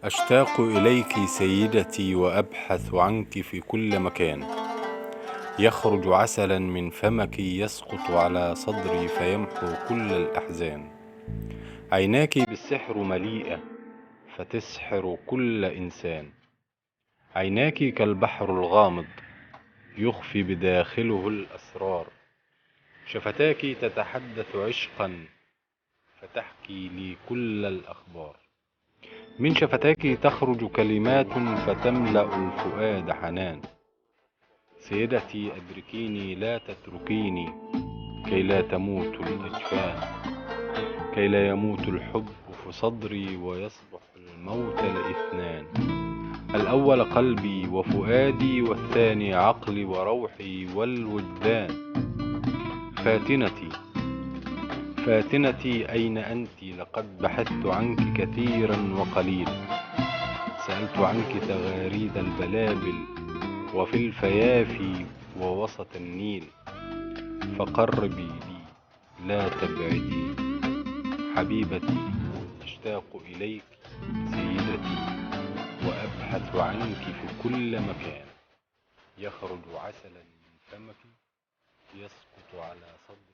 أشتاق إليك سيدتي وأبحث عنك في كل مكان. يخرج عسلا من فمك يسقط على صدري فيمحو كل الأحزان. عيناك بالسحر مليئة فتسحر كل إنسان. عيناك كالبحر الغامض يخفي بداخله الأسرار. شفتاك تتحدث عشقا فتحكي لي كل الأخبار. من شفتاك تخرج كلمات فتملأ الفؤاد حنان. سيدتي أدركيني لا تتركيني كي لا تموت الأجفان. كي لا يموت الحب في صدري ويصبح الموت لاثنان. الأول قلبي وفؤادي والثاني عقلي وروحي والوجدان. فاتنتي فاتنتي أين أنت؟ لقد بحثت عنك كثيرا وقليلا. سألت عنك تغاريد البلابل وفي الفيافي ووسط النيل. فقربي لي لا تبعدي حبيبتي. أشتاق إليك سيدتي وأبحث عنك في كل مكان. يخرج عسلا من فمك يسقط على صدري